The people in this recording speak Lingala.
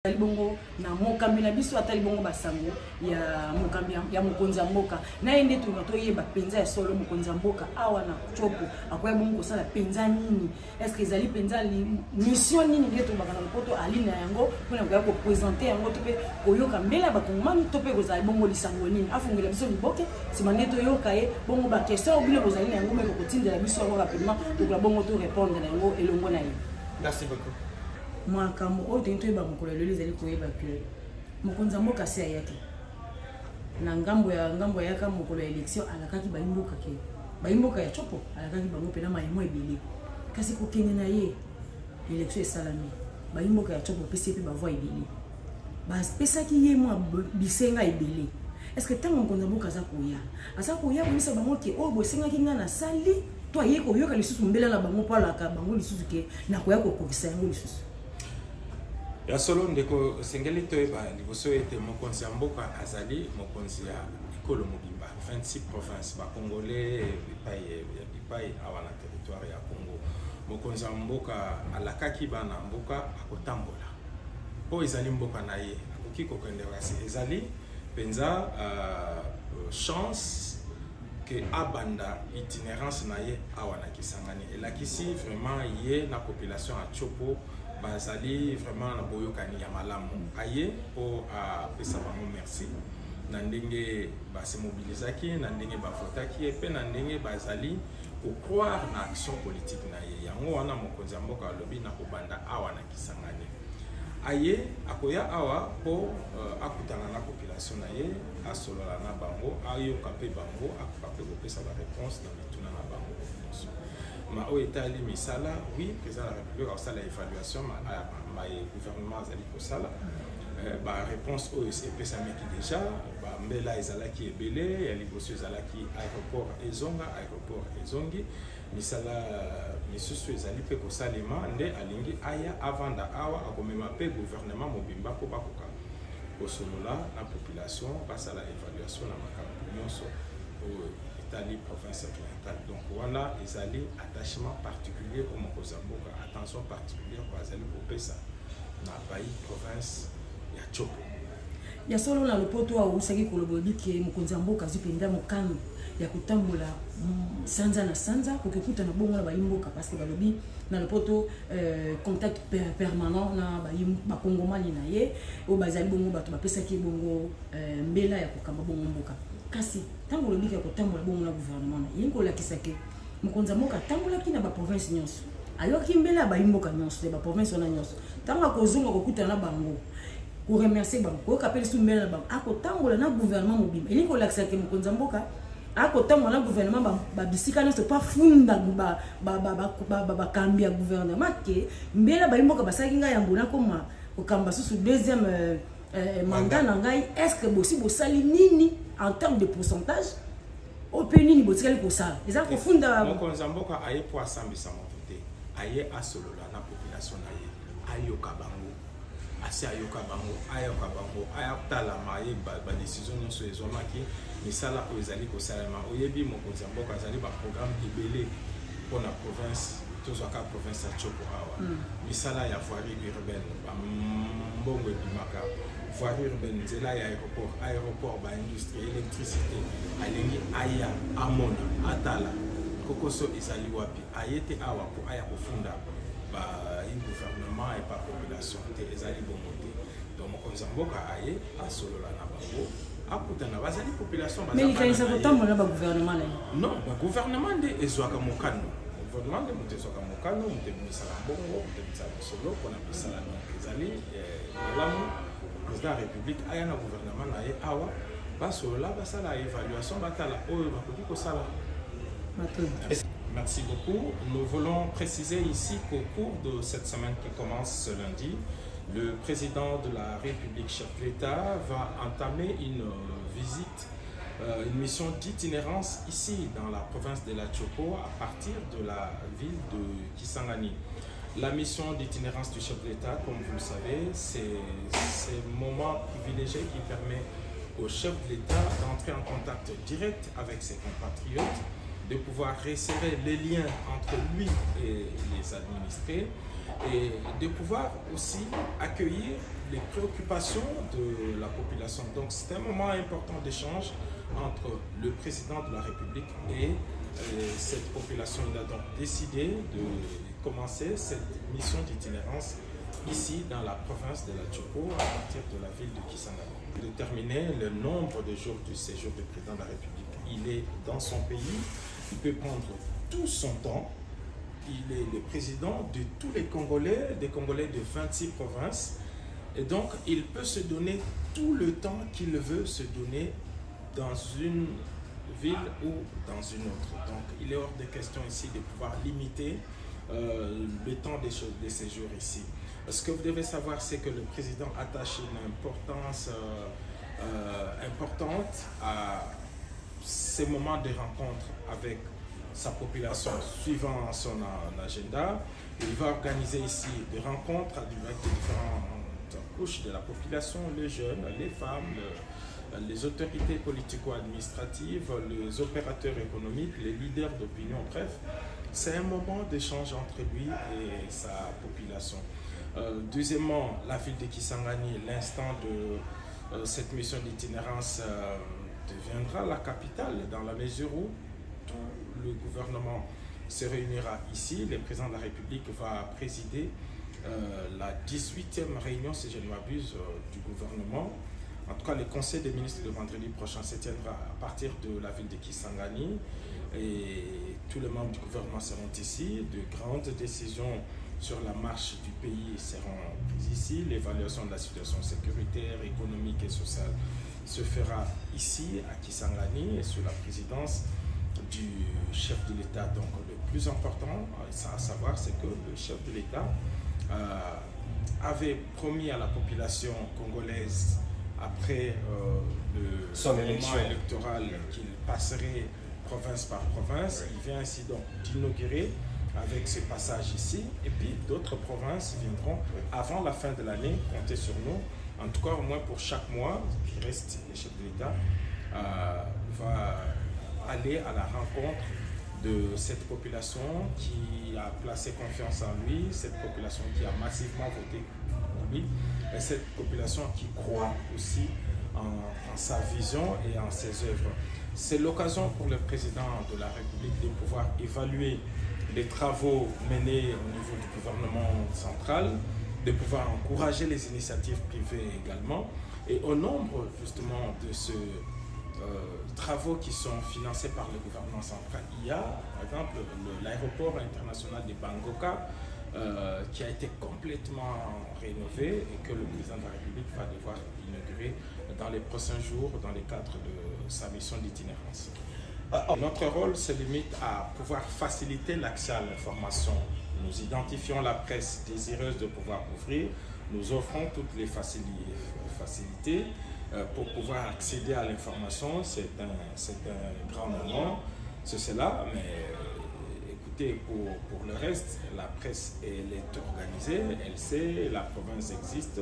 Bongo na mokambi na biso atali bongo basango ya mokambi ya mokonza mboka na ende to yeba penza ya solo mokonza mboka awa na chopo akoya bongo kosala penza nini est-ce que ezali penza li mission nini ngeto bakana poto alina yango pona koya ko présenter yango to pe koyoka mbela bakongomani to pe kozali bongo lisango nini afungela biso liboke simane to yoka ye bongo ba question obile kozali yango meko kotindela biso yango rapidement to la bongo to répondre yango elongo na ye. Merci beaucoup. Makambo oyo toyeba mokolo lelo ezali koyeba ke mokonza mboka se ayaki na ngambo ya yaka mokolo ya élection alakaki bayimboka ya chopo alakaki bango pena mayemo ebele kasi kokende na ye élection esalami bayimboka ya chopo pesi pe bavoi ebele bapesaki ye mwa bisenga ebele. Est-ce que tant mokonza mboka aza koya komisa bango ke oyo bosengaki nga na sali to aye koyoka lisusu mbela na bango palaka bango lisusu ke na koya kokokisa yango lisusu. Ya solo ndeko sengeli toyeba liboso ete mokonzi ya mboka azali mokonzi ya ekolo mobimba 26 provinces ba congolais bipai awa na territoire ya Congo. Mokonzi ya mboka alakaki bana mboka akotambola po ezali mboka na ye akoki kokende kasi ezali penza chance que abanda itinérance na ye awa na Kisangani elakisi vraiment ye na population ya Chopo bazali vraiment na boyokani ya malamu aye po a pesa bango merci na ndenge ba se mobilisaki na ndenge ba votaki pe na ndenge bazali ko croire na action politique na ye yango wana mokonzi ya mboka lobi na kobanda awa na Kisangani aye akoya awa po akutana na population na ye asolola na bango ayoka pe bango akoka kopesa ba réponse na mituna na bango. Ma etali misala oui président de la République a sala évaluation ma gouvernement azali ko sala ba réponse au EPS ameki déjà ba mbela ezalaki ebele ya liboso ezalaki aéroport ezongi misala misusu ezali pe ko salema nde alingi aya avanda awa akomema pe gouvernement mobimba ko bakoka kosolola na population basala évaluation na makambo nyonso Italie, province orientale. Donc voilà, ils allaient attachement particulier au Mokozamboka, attention particulière pour les Pesa, dans le pays, province, il y a Chopo. Il y a solo na lopoto wa usaki kolobobi ke Mokozamboka zipenda mokano ya kutambola sanza na sanza kokekuta na bongo na bayimboka parce que balobi na lopoto contact permanent na ba kongomani na ye o bazali bongo bato bapesa ki bongo mbela ya kokamba bongo mboka. Kasi tango lobika kotambola bongo na gouvernement yingo la kisake mokonza mboka tambola kina ba province nyonso ayoki mbela ba yimboka nyonso ba province na nyonso tango kozunga kokuta na bango ko remercier bango ko kapeli su mbela na bango akotambola na gouvernement mobimba yingo la kisake mokonza mboka akotambola na gouvernement ba bisika nyonso pa funda ba kambia gouvernement ke mbela ba yimboka basaki nga yango na koma kokamba susu deuxième mandat na ngai est-ce que bossi bosali nini en termes de pourcentage au pays ni botikali ko sala eza ko funda mokonza mboka aye po asambisa moto aye asolola na population na ye ayoka bango ayatala maye ba décision nyonso ezomaki misala o ezali ko salama oyebi mokonza mboka azali ba programme ebele pour la province tozwaka province ya Chopo awa misala ya voirie urbaine mbongo ebimaka voirie urbaine nzela ya aéroport ba industrie électricité alingi aya amona atala kokoso ezali wapi ayete awa po aya kofunda ba gouvernement et pas population te ezali bongo te donc mokonza mboka aye asolola na bango akutana bazali population bazali mais il faut tambola ba gouvernement là non ba gouvernement nde ezwaka mokano gouvernement de Moutezwaka Mokano, Moutezwaka Bongo, Moutezwaka Solo, qu'on appelle ça la Nord-Kizali, le président de la République, il y a un gouvernement, il y a Awa, Basola, Basala, évaluation, Batala, Bakotiko Sala. Merci beaucoup. Nous voulons préciser ici qu'au cours de cette semaine qui commence ce lundi, le président de la République, chef de l'État, va entamer une visite une mission d'itinérance ici dans la province de la Chopo à partir de la ville de Kisangani. La mission d'itinérance du chef de l'État, comme vous le savez, c'est un moment privilégié qui permet au chef de l'État d'entrer en contact direct avec ses compatriotes, de pouvoir resserrer les liens entre lui et les administrés et de pouvoir aussi accueillir les préoccupations de la population. Donc c'est un moment important d'échange entre le président de la République et cette population. Il a donc décidé de commencer cette mission d'itinérance ici dans la province de la Tchopo à partir de la ville de Kisangani. Déterminer le nombre de jours du séjour du président de la République. Il est dans son pays, il peut prendre tout son temps. Il est le président de tous les Congolais, des Congolais de 26 provinces. Et donc, il peut se donner tout le temps qu'il veut se donner dans une ville ou dans une autre. Donc, il est hors de question ici de pouvoir limiter le temps des séjours ici. Ce que vous devez savoir, c'est que le président attache une importance importante à ces moments de rencontre avec sa population suivant son agenda. Il va organiser ici des rencontres avec différentes couches de la population, les jeunes, les femmes, les autorités politico-administratives, les opérateurs économiques, les leaders d'opinion, bref. C'est un moment d'échange entre lui et sa population. Deuxièmement, la ville de Kisangani, l'instant de cette mission d'itinérance deviendra la capitale dans la mesure où tout le gouvernement se réunira ici. Le président de la République va présider la 18e réunion, si je ne m'abuse, du gouvernement. En tout cas, le conseil des ministres de vendredi prochain se tiendra à partir de la ville de Kisangani et tous les membres du gouvernement seront ici. De grandes décisions sur la marche du pays seront prises ici. L'évaluation de la situation sécuritaire, économique et sociale se fera ici à Kisangani et sous la présidence du chef de l'État. Donc le plus important à savoir, c'est que le chef de l'État avait promis à la population congolaise après le moment électoral qu'il passerait province par province. Il vient ainsi donc d'inaugurer avec ce passage ici, et puis d'autres provinces viendront avant la fin de l'année, comptez sur nous. En tout cas, au moins pour chaque mois qui reste, le chef de l'État va aller à la rencontre de cette population qui a placé confiance en lui, cette population qui a massivement voté pour lui, et cette population qui croit aussi en sa vision et en ses œuvres. C'est l'occasion pour le président de la République de pouvoir évaluer les travaux menés au niveau du gouvernement central, de pouvoir encourager les initiatives privées également. Et au nombre justement de ces travaux qui sont financés par le gouvernement central, il y a par exemple l'aéroport international de Bangoka qui a été complètement rénové et que le président de la République va devoir inaugurer dans les prochains jours dans le cadre de sa mission d'itinérance. Notre rôle se limite à pouvoir faciliter l'accès à l'information. Nous identifions la presse désireuse de pouvoir ouvrir, nous offrons toutes les facilités pour pouvoir accéder à l'information. C'est un grand moment, c'est cela, mais écoutez, pour le reste, la presse elle est organisée, elle sait, la province existe.